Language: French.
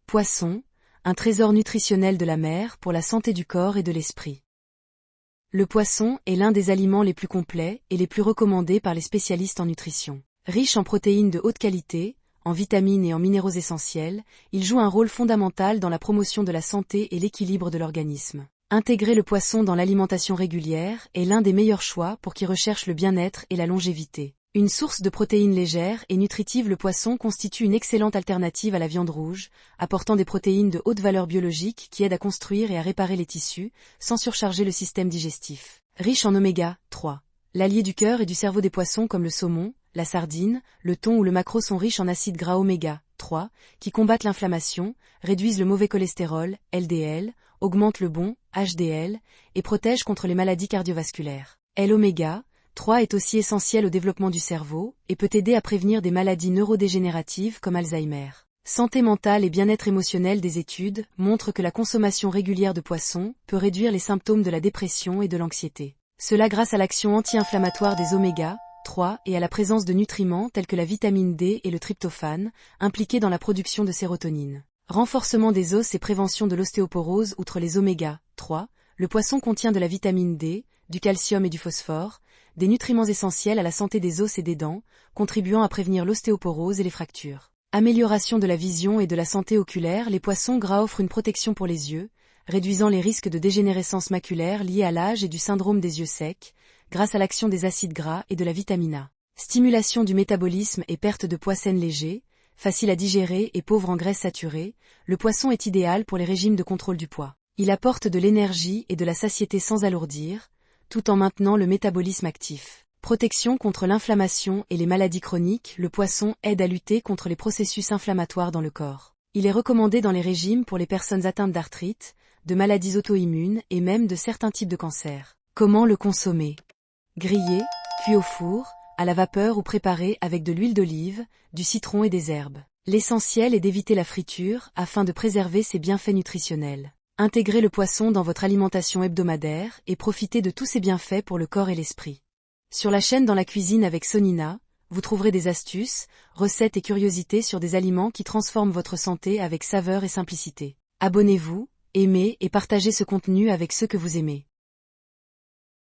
Poisson, un trésor nutritionnel de la mer pour la santé du corps et de l'esprit. Le poisson est l'un des aliments les plus complets et les plus recommandés par les spécialistes en nutrition. Riche en protéines de haute qualité, en vitamines et en minéraux essentiels, il joue un rôle fondamental dans la promotion de la santé et l'équilibre de l'organisme. Intégrer le poisson dans l'alimentation régulière est l'un des meilleurs choix pour qui recherche le bien-être et la longévité. Une source de protéines légères et nutritives, le poisson constitue une excellente alternative à la viande rouge, apportant des protéines de haute valeur biologique qui aident à construire et à réparer les tissus, sans surcharger le système digestif. Riche en oméga 3. L'allié du cœur et du cerveau des poissons comme le saumon, la sardine, le thon ou le maquereau sont riches en acides gras oméga 3, qui combattent l'inflammation, réduisent le mauvais cholestérol, LDL, augmentent le bon, HDL, et protègent contre les maladies cardiovasculaires. L'oméga 3 est aussi essentiel au développement du cerveau et peut aider à prévenir des maladies neurodégénératives comme Alzheimer. Santé mentale et bien-être émotionnel. Des études montrent que la consommation régulière de poissons peut réduire les symptômes de la dépression et de l'anxiété. Cela grâce à l'action anti-inflammatoire des oméga 3 et à la présence de nutriments tels que la vitamine D et le tryptophane, impliqués dans la production de sérotonine. Renforcement des os et prévention de l'ostéoporose. Outre les oméga 3, le poisson contient de la vitamine D, du calcium et du phosphore, des nutriments essentiels à la santé des os et des dents, contribuant à prévenir l'ostéoporose et les fractures. Amélioration de la vision et de la santé oculaire. Les poissons gras offrent une protection pour les yeux, réduisant les risques de dégénérescence maculaire liés à l'âge et du syndrome des yeux secs, grâce à l'action des acides gras et de la vitamine A. Stimulation du métabolisme et perte de poids sain léger, facile à digérer et pauvre en graisses saturées, le poisson est idéal pour les régimes de contrôle du poids. Il apporte de l'énergie et de la satiété sans alourdir, tout en maintenant le métabolisme actif. Protection contre l'inflammation et les maladies chroniques. Le poisson aide à lutter contre les processus inflammatoires dans le corps. Il est recommandé dans les régimes pour les personnes atteintes d'arthrite, de maladies auto-immunes et même de certains types de cancers. Comment le consommer? Grillé, cuit au four, à la vapeur ou préparé avec de l'huile d'olive, du citron et des herbes. L'essentiel est d'éviter la friture afin de préserver ses bienfaits nutritionnels. Intégrez le poisson dans votre alimentation hebdomadaire et profitez de tous ses bienfaits pour le corps et l'esprit. Sur la chaîne Dans la cuisine avec Sonina, vous trouverez des astuces, recettes et curiosités sur des aliments qui transforment votre santé avec saveur et simplicité. Abonnez-vous, aimez et partagez ce contenu avec ceux que vous aimez.